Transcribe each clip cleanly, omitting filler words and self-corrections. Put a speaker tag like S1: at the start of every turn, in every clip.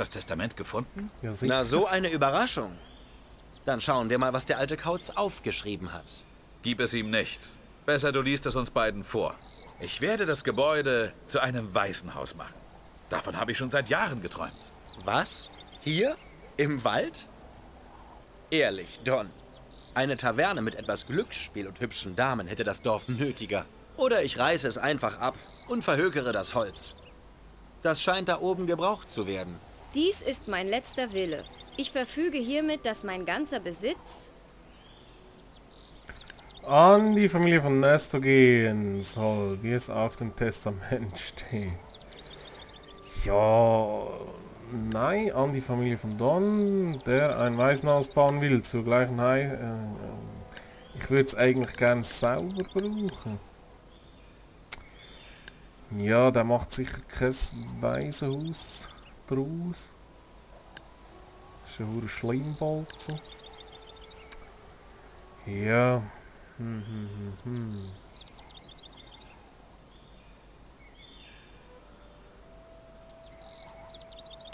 S1: das Testament gefunden?
S2: Ja, sicher.
S3: Na, so eine Überraschung. Dann schauen wir mal, was der alte Kauz aufgeschrieben hat.
S1: Gib es ihm nicht. Besser, du liest es uns beiden vor. Ich werde das Gebäude zu einem Waisenhaus machen. Davon habe ich schon seit Jahren geträumt.
S3: Was? Hier? Im Wald? Ehrlich, Don. Eine Taverne mit etwas Glücksspiel und hübschen Damen hätte das Dorf nötiger. Oder ich reiße es einfach ab und verhökere das Holz. Das scheint da oben gebraucht zu werden.
S4: Dies ist mein letzter Wille. Ich verfüge hiermit, dass mein ganzer Besitz
S2: An die Familie von Nestor gehen soll, wie es auf dem Testament steht. Ja, nein, an die Familie von Don, der ein Waisenhaus bauen will, zur gleichen ich würde es eigentlich gerne sauber brauchen. Ja, der macht sicher kein Waisenhaus draus. Das ist ein hoher Schlimmbolzen. Ja.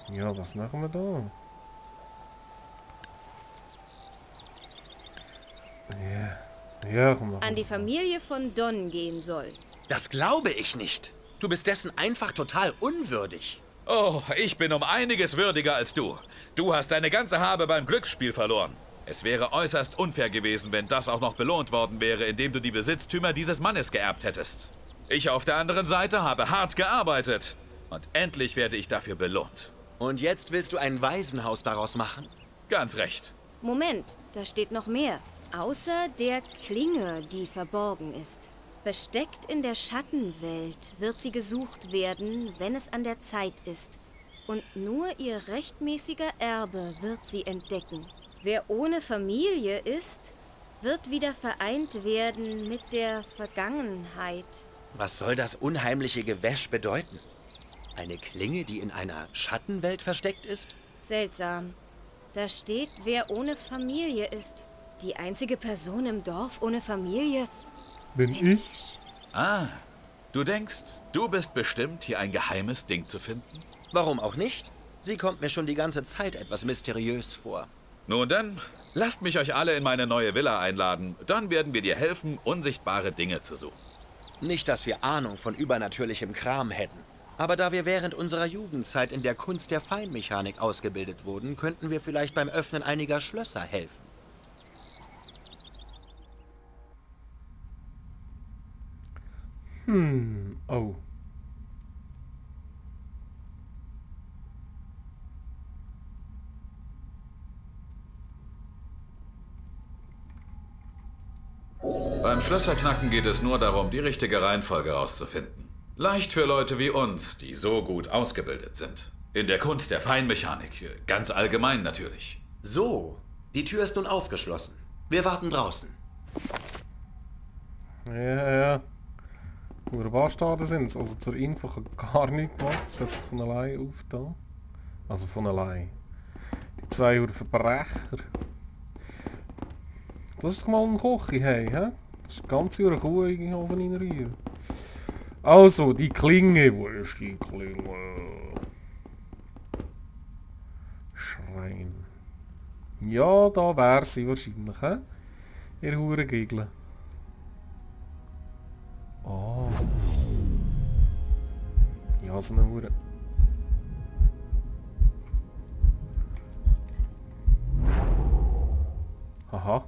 S2: Ja, was machen wir da? Ja, komm,
S4: an die Familie von Don gehen soll.
S3: Das glaube ich nicht. Du bist dessen einfach total unwürdig.
S1: Oh, ich bin um einiges würdiger als du. Du hast deine ganze Habe beim Glücksspiel verloren. Es wäre äußerst unfair gewesen, wenn das auch noch belohnt worden wäre, indem du die Besitztümer dieses Mannes geerbt hättest. Ich auf der anderen Seite habe hart gearbeitet. Und endlich werde ich dafür belohnt.
S3: Und jetzt willst du ein Waisenhaus daraus machen?
S1: Ganz recht.
S4: Moment, da steht noch mehr. Außer der Klinge, die verborgen ist. Versteckt in der Schattenwelt wird sie gesucht werden, wenn es an der Zeit ist. Und nur ihr rechtmäßiger Erbe wird sie entdecken. Wer ohne Familie ist, wird wieder vereint werden mit der Vergangenheit.
S3: Was soll das unheimliche Gewäsch bedeuten? Eine Klinge, die in einer Schattenwelt versteckt ist?
S4: Seltsam. Da steht, wer ohne Familie ist. Die einzige Person im Dorf ohne Familie.
S2: bin ich?
S1: Ah, du denkst, du bist bestimmt, hier ein geheimes Ding zu finden?
S3: Warum auch nicht? Sie kommt mir schon die ganze Zeit etwas mysteriös vor.
S1: Nun dann, lasst mich euch alle in meine neue Villa einladen. Dann werden wir dir helfen, unsichtbare Dinge zu suchen.
S3: Nicht, dass wir Ahnung von übernatürlichem Kram hätten. Aber da wir während unserer Jugendzeit in der Kunst der Feinmechanik ausgebildet wurden, könnten wir vielleicht beim Öffnen einiger Schlösser helfen.
S2: Oh.
S1: Beim Schlösserknacken geht es nur darum, die richtige Reihenfolge herauszufinden. Leicht für Leute wie uns, die so gut ausgebildet sind. In der Kunst der Feinmechanik, ganz allgemein natürlich.
S3: So, die Tür ist nun aufgeschlossen. Wir warten draußen.
S2: Ja. Hure Bastarde sind es. Also zur Info gar nichts gemacht. Es hat sich von allein aufgetan. Also von allein. Die zwei Verbrecher. Das ist doch mal ein Kochi, hey, hä? Das ist eine ganze Kuh in den Ofen reinrühren. Also, die Klinge. Wo ist die Klinge? Schrein. Ja, da wäre sie wahrscheinlich, hä? Ihr Hurengigel. Oh. Ja, so eine Hure. Aha.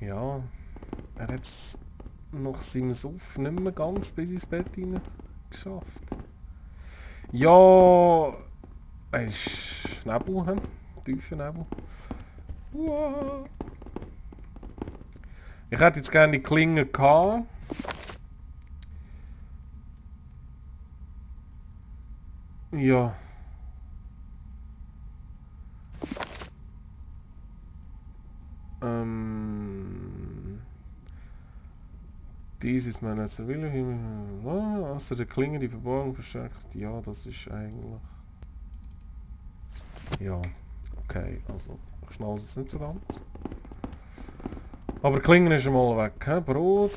S2: Ja, er hat es nach seinem Suff nicht mehr ganz bis ins Bett hinein geschafft. Ja, es ist Nebel, tiefer Nebel. Wow. Ich hätte jetzt gerne die Klinge gehabt. Ja. Dies ist mein letzter Wille. Außer der Klinge, die verborgen verstärkt. Ja, das ist eigentlich... Ja. Okay, also ich schnall es jetzt nicht so ganz. Aber Klingen ist einmal weg, he? Brot.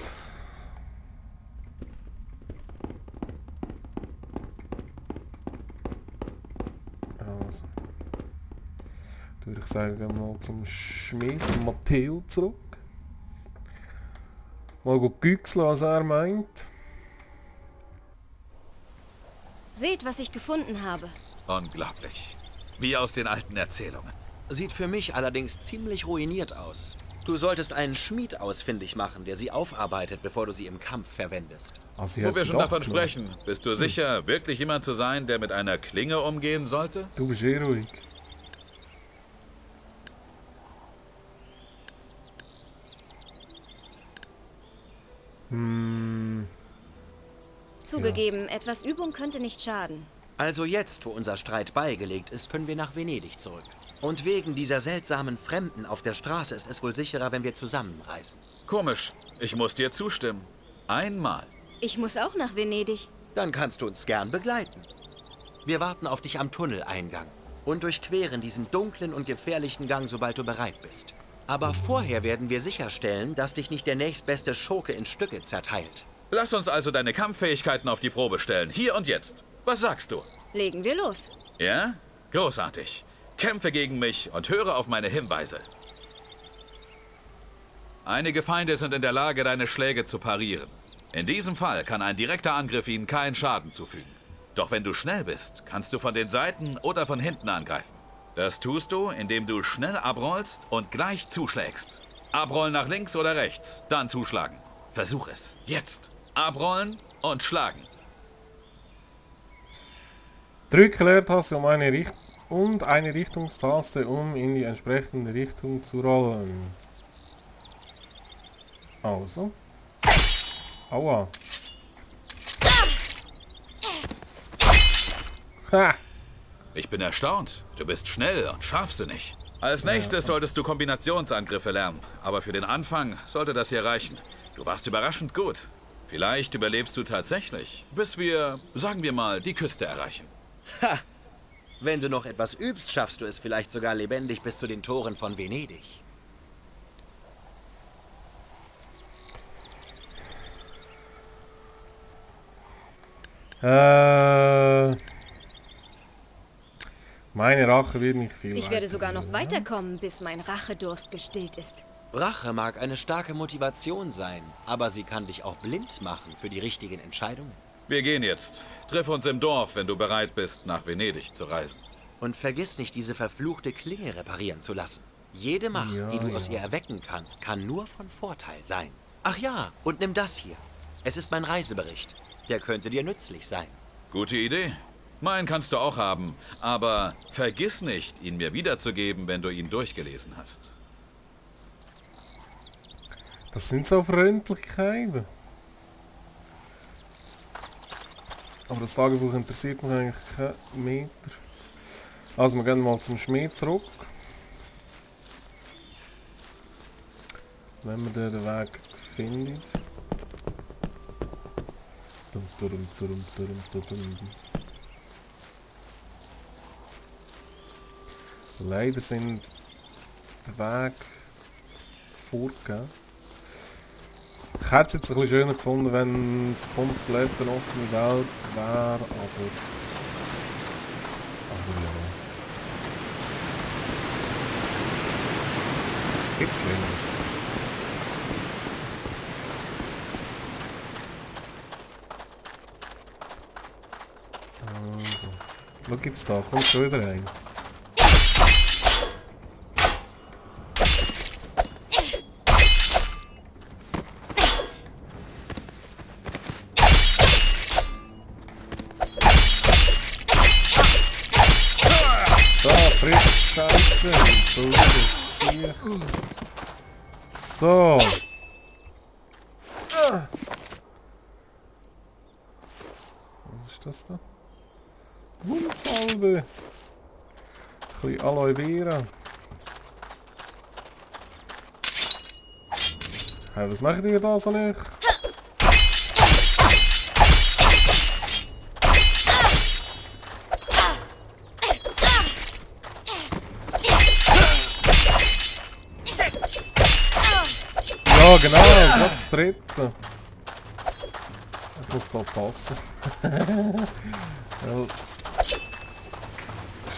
S2: Also. Würde ich sagen, gehen wir mal zum Schmied, zum Matteo zurück. Mal güchseln, was er meint.
S4: Seht, was ich gefunden habe.
S1: Unglaublich. Wie aus den alten Erzählungen.
S3: Sieht für mich allerdings ziemlich ruiniert aus. Du solltest einen Schmied ausfindig machen, der sie aufarbeitet, bevor du sie im Kampf verwendest.
S2: Also, sie
S1: Wo
S2: hat
S1: wir
S2: sie
S1: schon
S2: doch
S1: davon
S2: genommen.
S1: sprechen, bist du sicher, wirklich jemand zu sein, der mit einer Klinge umgehen sollte?
S2: Du bist eh ruhig.
S4: Zugegeben, etwas Übung könnte nicht schaden.
S3: Also jetzt, wo unser Streit beigelegt ist, können wir nach Venedig zurück. Und wegen dieser seltsamen Fremden auf der Straße ist es wohl sicherer, wenn wir zusammenreisen.
S1: Komisch. Ich muss dir zustimmen. Einmal.
S4: Ich muss auch nach Venedig.
S3: Dann kannst du uns gern begleiten. Wir warten auf dich am Tunneleingang und durchqueren diesen dunklen und gefährlichen Gang, sobald du bereit bist. Aber vorher werden wir sicherstellen, dass dich nicht der nächstbeste Schurke in Stücke zerteilt.
S1: Lass uns also deine Kampffähigkeiten auf die Probe stellen. Hier und jetzt. Was sagst du?
S4: Legen wir los.
S1: Ja? Großartig. Kämpfe gegen mich und höre auf meine Hinweise. Einige Feinde sind in der Lage, deine Schläge zu parieren. In diesem Fall kann ein direkter Angriff ihnen keinen Schaden zufügen. Doch wenn du schnell bist, kannst du von den Seiten oder von hinten angreifen. Das tust du, indem du schnell abrollst und gleich zuschlägst. Abrollen nach links oder rechts, dann zuschlagen. Versuch es. Jetzt. Abrollen und schlagen.
S2: Drücke Leertaste und eine Richtungstaste, um in die entsprechende Richtung zu rollen. Also. Aua. Ha!
S1: Ich bin erstaunt. Du bist schnell und scharfsinnig. Als nächstes solltest du Kombinationsangriffe lernen. Aber für den Anfang sollte das hier reichen. Du warst überraschend gut. Vielleicht überlebst du tatsächlich, bis wir, sagen wir mal, die Küste erreichen.
S3: Ha! Wenn du noch etwas übst, schaffst du es vielleicht sogar lebendig bis zu den Toren von Venedig.
S2: Meine Rache wird nicht viel
S4: Ich werde sogar noch
S2: weiterführen,
S4: weiterkommen, bis mein Rachedurst gestillt ist.
S3: Rache mag eine starke Motivation sein, aber sie kann dich auch blind machen für die richtigen Entscheidungen.
S1: Wir gehen jetzt. Triff uns im Dorf, wenn du bereit bist, nach Venedig zu reisen.
S3: Und vergiss nicht, diese verfluchte Klinge reparieren zu lassen. Jede Macht,
S2: Ja,
S3: die du aus
S2: ja.
S3: ihr erwecken kannst, kann nur von Vorteil sein. Ach ja, und nimm das hier. Es ist mein Reisebericht. Der könnte dir nützlich sein.
S1: Gute Idee. Meinen kannst du auch haben, aber vergiss nicht, ihn mir wiederzugeben, wenn du ihn durchgelesen hast.
S2: Das sind so Freundlichkeiten. Aber das Tagebuch interessiert mich eigentlich keinen Meter. Also wir gehen mal zum Schmied zurück. Wenn wir den Weg finden. Leider sind der Weg vorgegeben. Ich hätte es jetzt ein bisschen schöner gefunden, wenn es komplett eine offene Welt wäre, aber ja. Es gibt Schlimmeres. Also, schau jetzt da, kommt schon wieder rein. Frisch Scheiße, blödes Sieg. So. Was ist das da? Wundsalbe. Ein bisschen Aloe Vera. Hey, was macht ihr da so nicht? Ja, genau, gerade das dritte. Ich muss da passen. Weil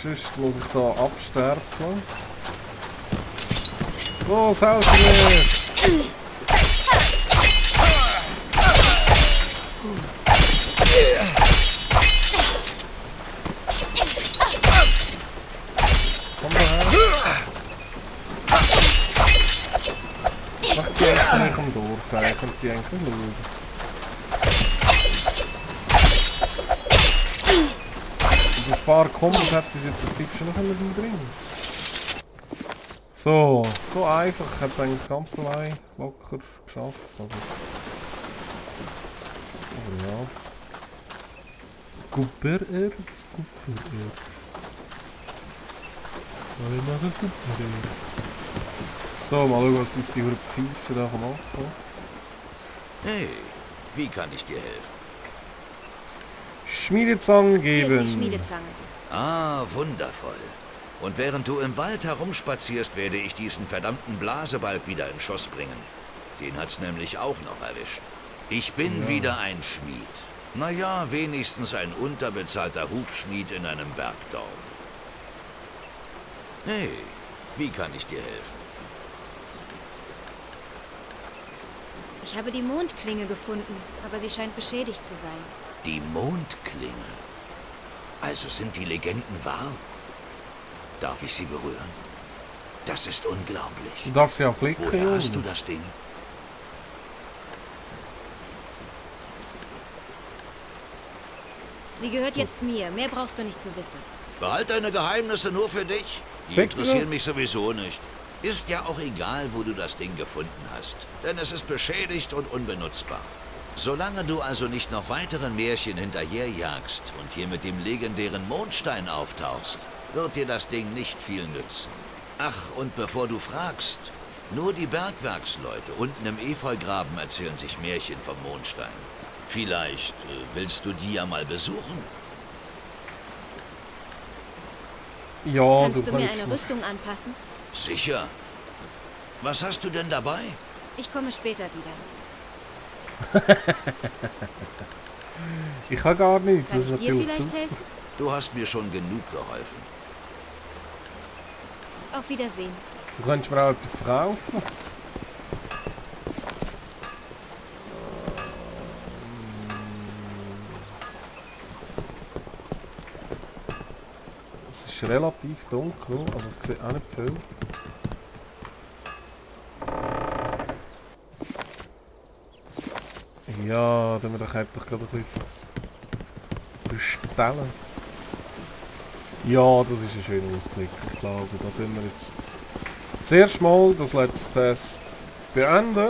S2: sonst muss ich da absterben. Los, helf mir! Komm mal her! Mach die jetzt nicht am Dorf, kommt die eigentlich schauen. Und ein paar Kombos hätte ich jetzt den Tipp schon noch bringen. So einfach. Ich hätte es eigentlich ganz allein locker geschafft. Aber ja. Kupfererz, Kupfererz. Wir machen Kupfererz. So, mal schauen, was uns die Pfeife da machen.
S5: Hey, wie kann ich dir helfen?
S2: Schmiedezangen
S4: Hier ist die
S2: geben.
S4: Schmiedezange.
S5: Ah, wundervoll. Und während du im Wald herumspazierst, werde ich diesen verdammten Blasebalg wieder in Schuss bringen. Den hat's nämlich auch noch erwischt. Ich bin wieder ein Schmied. Naja, wenigstens ein unterbezahlter Hufschmied in einem Bergdorf. Hey, wie kann ich dir helfen?
S4: Ich habe die Mondklinge gefunden, aber sie scheint beschädigt zu sein.
S5: Die Mondklinge. Also sind die Legenden wahr? Darf ich sie berühren? Das ist unglaublich.
S2: Du darfst ja flicken,
S5: Woher hast du
S2: Junge.
S5: das Ding?
S4: Sie gehört jetzt mir. Mehr brauchst du nicht zu wissen.
S5: Behalt deine Geheimnisse nur für dich. Die
S2: Fick
S5: interessieren
S2: dich.
S5: mich sowieso nicht. Ist ja auch egal, wo du das Ding gefunden hast. Denn es ist beschädigt und unbenutzbar. Solange du also nicht noch weiteren Märchen hinterherjagst und hier mit dem legendären Mondstein auftauchst, wird dir das Ding nicht viel nützen. Ach, und bevor du fragst, nur die Bergwerksleute unten im Efeugraben erzählen sich Märchen vom Mondstein. Vielleicht willst du die ja mal besuchen?
S2: Ja,
S4: Kannst du mir
S2: kannst
S4: eine
S2: noch-
S4: Rüstung anpassen?
S5: Sicher. Was hast du denn dabei?
S4: Ich komme später wieder.
S2: Ich kann gar nicht,
S4: Kann
S2: das ist
S4: ich dir
S2: natürlich
S4: vielleicht
S2: super.
S4: helfen?
S5: Du hast mir schon genug geholfen.
S4: Auf Wiedersehen.
S2: Du könntest mir auch etwas verkaufen. Es ist relativ dunkel, also ich sehe auch nicht viel. Ja, dann wir doch gerade ein bisschen bestellen. Ja, das ist ein schöner Ausblick. Ich glaube, da tun wir jetzt zuerst mal das letzte Test beenden.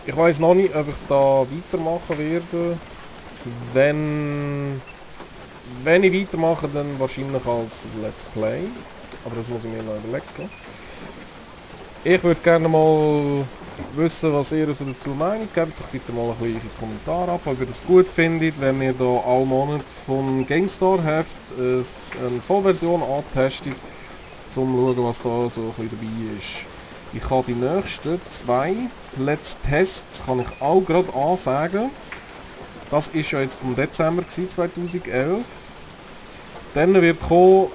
S2: Ich weiß noch nicht, ob ich da weitermachen werde. Wenn ich weitermache, dann wahrscheinlich als Let's Play. Aber das muss ich mir noch überlegen. Ich würde gerne mal wissen, was ihr so dazu meint. Gebt doch bitte mal ein bisschen Kommentar ab, ob ihr das gut findet, wenn wir hier alle Monate vom GameStar Heft eine Vollversion antestet, um zu schauen, was da so ein bisschen dabei ist. Ich kann die nächsten 2 Let's Tests kann ich auch gerade ansagen. Das ist ja jetzt vom Dezember 2011. Dann wird kommen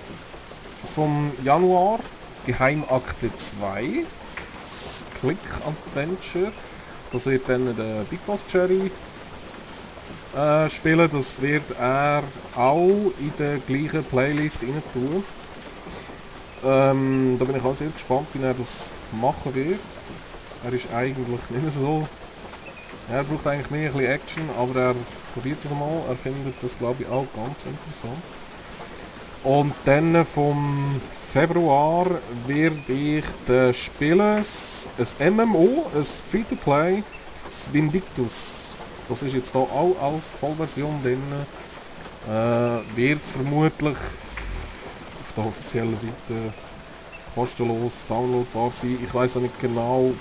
S2: vom Januar Geheimakte 2. Das Click Adventure. Das wird dann der Big Boss Cherry spielen. Das wird er auch in der gleichen Playlist rein tun. Da bin ich auch sehr gespannt, wie er das machen wird. Er ist eigentlich nicht so... Er braucht eigentlich mehr ein bisschen Action, aber er probiert das mal. Er findet das, glaube ich, auch ganz interessant. Und dann vom Februar werde ich spielen ein MMO, ein Free-to-Play, das Vindictus. Das ist jetzt hier auch als Vollversion drin. Wird vermutlich auf der offiziellen Seite kostenlos downloadbar sein. Ich weiß auch nicht genau,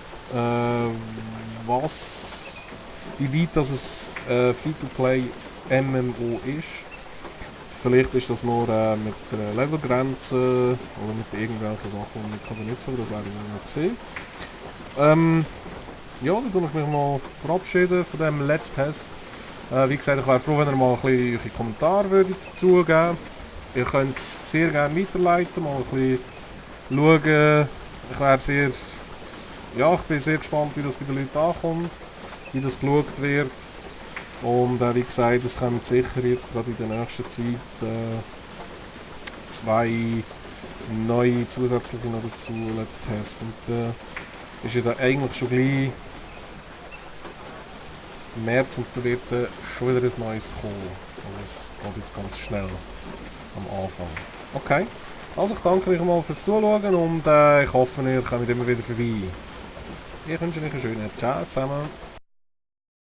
S2: wie weit das ein Free-to-Play MMO ist. vielleicht ist das nur mit der Levelgrenze oder mit irgendwelchen Sachen, die ich kann benutzen kann, das werde ich noch sehen. Ja, dann tue ich mich mal verabschieden von diesem Let's Test. Wie gesagt, ich wäre froh, wenn ihr mal ein bisschen eure Kommentare würdet dazu geben. Ihr könnt es sehr gerne weiterleiten, mal ein bisschen schauen. Ich wäre sehr... Ja, ich bin sehr gespannt, wie das bei den Leuten ankommt, wie das geschaut wird. Und wie gesagt, es kommen sicher jetzt gerade in der nächsten Zeit 2 neue zusätzliche noch dazu, Let's Test. Und ist ja da eigentlich schon gleich März und da wird schon wieder ein neues kommen. Also es geht jetzt ganz schnell am Anfang. Okay, also ich danke euch mal fürs Zuschauen und ich hoffe, ihr kommt immer wieder vorbei. Ich wünsche euch einen schönen Ciao zusammen.